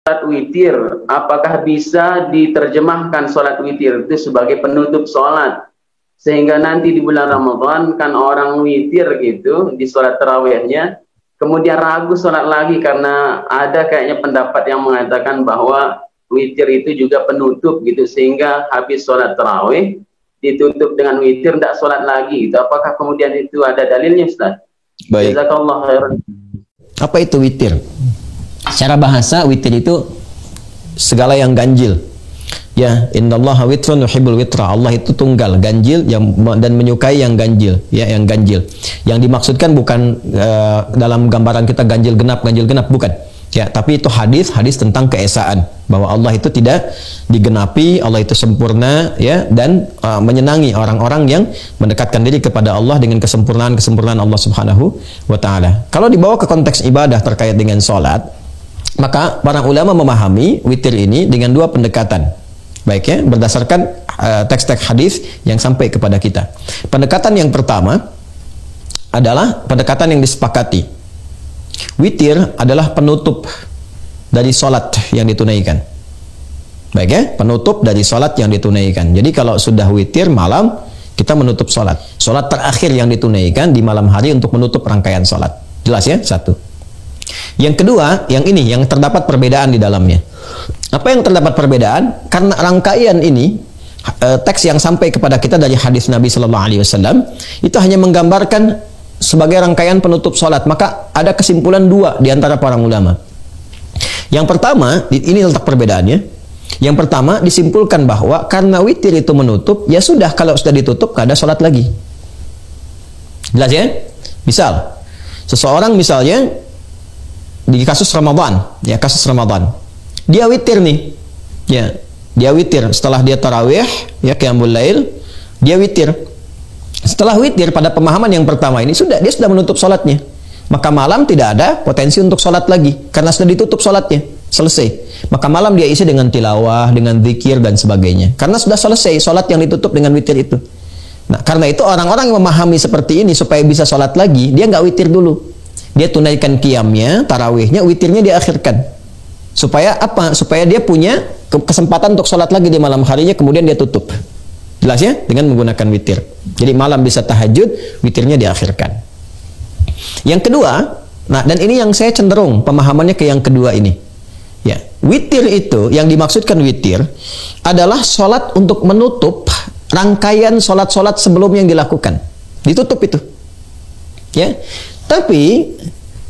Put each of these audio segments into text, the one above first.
Salat witir, apakah bisa diterjemahkan salat witir itu sebagai penutup salat? Sehingga nanti di bulan Ramadan kan orang witir gitu di salat tarawihnya, kemudian ragu salat lagi karena ada kayaknya pendapat yang mengatakan bahwa witir itu juga penutup gitu, sehingga habis salat tarawih ditutup dengan witir, tidak salat lagi gitu. Apakah kemudian itu ada dalilnya, Ustaz? Baik. Jazakallah khairan. Apa itu witir? Secara bahasa witir itu segala yang ganjil. Ya, innallaha witrun yuhibbul witra. Allah itu tunggal, ganjil dan menyukai yang ganjil, ya, yang ganjil. Yang dimaksudkan bukan dalam gambaran kita ganjil genap, bukan. Ya, tapi itu hadis tentang keesaan bahwa Allah itu tidak digenapi, Allah itu sempurna, ya, dan menyenangi orang-orang yang mendekatkan diri kepada Allah dengan kesempurnaan Allah Subhanahu wa taala. Kalau dibawa ke konteks ibadah terkait dengan salat, maka para ulama memahami witir ini dengan dua pendekatan. Baik ya, berdasarkan teks-teks hadis yang sampai kepada kita. Pendekatan yang pertama adalah pendekatan yang disepakati. Witir adalah penutup dari salat yang ditunaikan. Baik ya, penutup dari salat yang ditunaikan. Jadi kalau sudah witir malam, kita menutup salat. Salat terakhir yang ditunaikan di malam hari untuk menutup rangkaian salat. Jelas ya? Satu. Yang kedua, yang ini, yang terdapat perbedaan di dalamnya. Apa yang terdapat perbedaan? Karena rangkaian ini, teks yang sampai kepada kita dari hadis Nabi Sallallahu Alaihi Wasallam itu hanya menggambarkan sebagai rangkaian penutup salat. Maka ada kesimpulan dua di antara para ulama. Yang pertama, ini letak perbedaannya. Yang pertama disimpulkan bahwa karena witir itu menutup, ya sudah, kalau sudah ditutup gak ada salat lagi. Jelas ya? Misal, seseorang misalnya di kasus Ramadan, ya, kasus Ramadan, dia witir nih, ya, dia witir setelah dia tarawih, ya, qiyamul lail, dia witir. Setelah witir pada pemahaman yang pertama ini dia sudah menutup salatnya, maka malam tidak ada potensi untuk salat lagi karena sudah ditutup salatnya, selesai. Maka malam dia isi dengan tilawah, dengan zikir dan sebagainya, karena sudah selesai salat yang ditutup dengan witir itu. Nah, karena itu orang-orang yang memahami seperti ini supaya bisa salat lagi, dia nggak witir dulu. Dia tunaikan qiyamnya, tarawihnya, witirnya diakhirkan. Supaya apa? Supaya dia punya kesempatan untuk sholat lagi di malam harinya, kemudian dia tutup. Jelas ya? Dengan menggunakan witir. Jadi malam bisa tahajud, witirnya diakhirkan. Yang kedua, nah, dan ini yang saya cenderung pemahamannya ke yang kedua ini. Ya, witir itu, yang dimaksudkan witir adalah sholat untuk menutup rangkaian sholat-sholat sebelum yang dilakukan. Ditutup itu. Ya. Tapi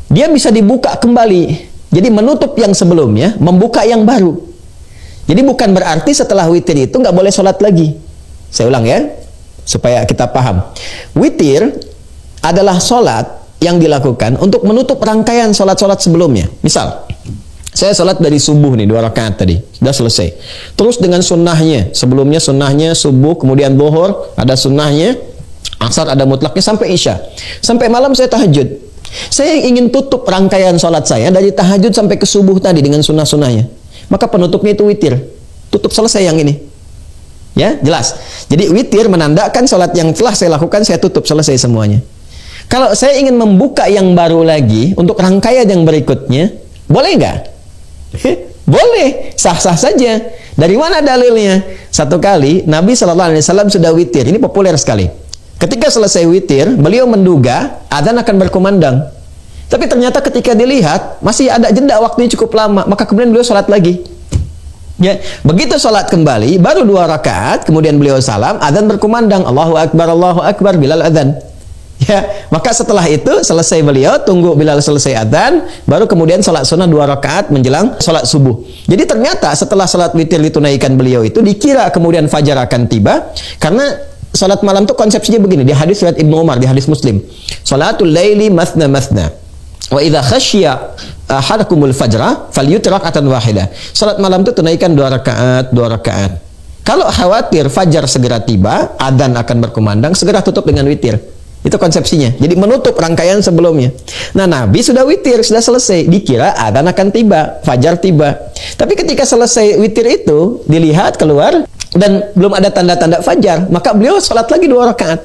dia bisa dibuka kembali. Jadi menutup yang sebelumnya, membuka yang baru. Jadi bukan berarti setelah witir itu nggak boleh sholat lagi. Saya ulang ya, supaya kita paham. Witir adalah sholat yang dilakukan untuk menutup rangkaian sholat-sholat sebelumnya. Misal, saya sholat dari subuh nih, 2 rakaat tadi, sudah selesai. Terus dengan sunnahnya, sebelumnya sunnahnya subuh, kemudian zuhur, ada sunnahnya, asar ada mutlaknya, sampai isya. Sampai malam saya tahajud. Saya ingin tutup rangkaian sholat saya dari tahajud sampai ke subuh tadi dengan sunnah-sunnahnya. Maka penutupnya itu witir. Tutup, selesai yang ini. Ya, jelas. Jadi witir menandakan sholat yang telah saya lakukan, saya tutup, selesai semuanya. Kalau saya ingin membuka yang baru lagi untuk rangkaian yang berikutnya, boleh nggak? Boleh, sah-sah saja. Dari mana dalilnya? Satu kali Nabi SAW sudah witir. Ini populer sekali. Ketika selesai witir, beliau menduga adzan akan berkumandang. Tapi ternyata ketika dilihat masih ada jeda waktunya cukup lama, maka kemudian beliau sholat lagi. Ya, begitu sholat kembali, baru 2 rakaat, kemudian beliau salam, adzan berkumandang, Allahu Akbar, Bilal adzan. Ya, maka setelah itu selesai beliau, tunggu Bilal selesai adzan, baru kemudian sholat sunnah 2 rakaat menjelang sholat subuh. Jadi ternyata setelah sholat witir ditunaikan beliau itu, dikira kemudian fajar akan tiba, karena salat malam itu konsepsinya begini, di hadis riwayat Ibnu Umar, di hadis Muslim. Salatul laili mathna mathna. Wa idza khasyiya ahadakumul fajra falyutir rak'atan wahidah. Salat malam itu tunaikan 2 rakaat. Kalau khawatir fajar segera tiba, adzan akan berkumandang, segera tutup dengan witir. Itu konsepsinya. Jadi menutup rangkaian sebelumnya. Nah, Nabi sudah witir, sudah selesai. Dikira adzan akan tiba, fajar tiba. Tapi ketika selesai witir itu, dilihat keluar dan belum ada tanda-tanda fajar, maka beliau sholat lagi 2 rakaat.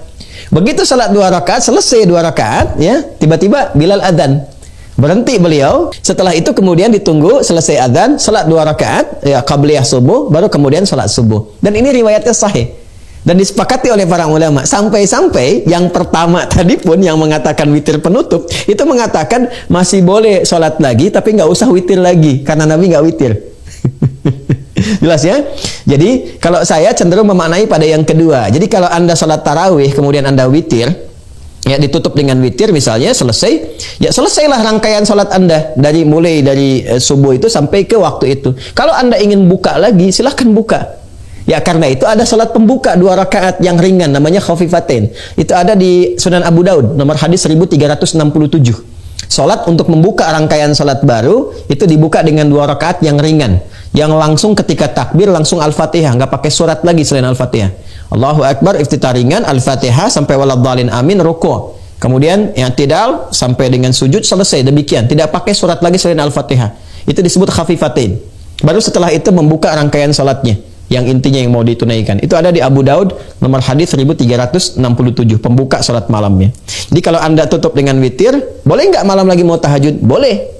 Begitu sholat 2 rakaat, selesai 2 rakaat, ya, tiba-tiba Bilal adzan. Berhenti beliau. Setelah itu kemudian ditunggu selesai adzan, salat 2 rakaat, ya qabliyah subuh, baru kemudian salat subuh. Dan ini riwayatnya sahih. Dan disepakati oleh para ulama. Sampai-sampai yang pertama tadi pun yang mengatakan witir penutup, itu mengatakan masih boleh salat lagi, tapi nggak usah witir lagi, karena Nabi nggak witir. Jelas ya? Jadi kalau saya cenderung memaknai pada yang kedua. Jadi kalau Anda salat tarawih, kemudian Anda witir, ya ditutup dengan witir misalnya, selesai, ya selesailah rangkaian salat Anda mulai dari subuh itu sampai ke waktu itu. Kalau Anda ingin buka lagi, silahkan buka. Ya karena itu ada salat pembuka 2 rakaat yang ringan, namanya khafifatain. Itu ada di Sunan Abu Daud, nomor hadis 1367. Salat untuk membuka rangkaian salat baru itu dibuka dengan 2 rakaat yang ringan, yang langsung ketika takbir langsung Al-Fatihah, nggak pakai surat lagi selain Al-Fatihah. Allahu Akbar, iftitah ringan, Al-Fatihah sampai waladhdallin amin, ruku'. Kemudian i'tidal sampai dengan sujud, selesai. Demikian, tidak pakai surat lagi selain Al-Fatihah. Itu disebut khafifatain. Baru setelah itu membuka rangkaian salatnya, yang intinya yang mau ditunaikan. Itu ada di Abu Daud nomor hadis 1367, pembuka salat malamnya. Jadi kalau Anda tutup dengan witir, boleh nggak malam lagi mau tahajud? Boleh.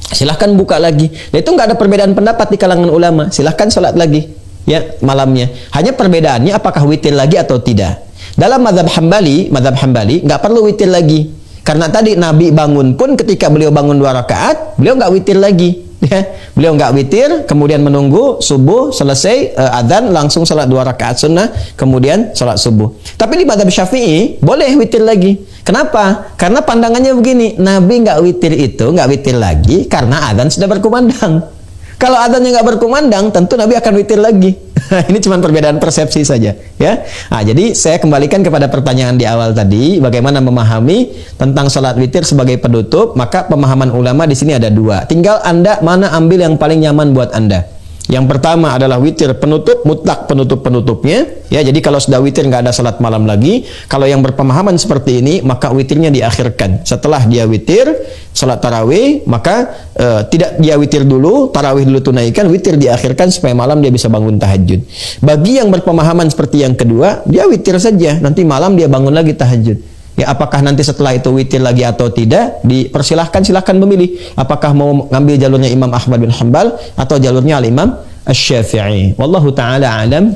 Silahkan buka lagi. Dan itu nggak ada perbedaan pendapat di kalangan ulama. Silahkan salat lagi ya malamnya. Hanya perbedaannya apakah witir lagi atau tidak. Dalam mazhab Hambali nggak perlu witir lagi. Karena tadi Nabi bangun pun ketika beliau bangun 2 rakaat, beliau nggak witir lagi. Ya, beliau nggak witir, kemudian menunggu subuh selesai adzan langsung salat 2 rakaat sunnah, kemudian salat subuh. Tapi di mazhab Syafi'i boleh witir lagi. Kenapa? Karena pandangannya begini, Nabi nggak witir lagi karena adzan sudah berkumandang. Kalau adzannya nggak berkumandang, tentu Nabi akan witir lagi. Ini cuma perbedaan persepsi saja, ya. Nah, jadi saya kembalikan kepada pertanyaan di awal tadi, bagaimana memahami tentang salat witir sebagai penutup. Maka pemahaman ulama di sini ada 2. Tinggal Anda mana ambil yang paling nyaman buat Anda. Yang pertama adalah witir penutup, mutlak penutup-penutupnya. Ya, jadi kalau sudah witir nggak ada salat malam lagi. Kalau yang berpemahaman seperti ini, maka witirnya diakhirkan. Setelah dia witir, salat tarawih, maka tidak dia witir dulu, tarawih dulu tunaikan, witir diakhirkan supaya malam dia bisa bangun tahajud. Bagi yang berpemahaman seperti yang kedua, dia witir saja, nanti malam dia bangun lagi tahajud. Ya, apakah nanti setelah itu witir lagi atau tidak, silahkan memilih. Apakah mau ngambil jalurnya Imam Ahmad bin Hanbal atau jalurnya Al-Imam Asy-Syafi'i. Wallahu ta'ala alam.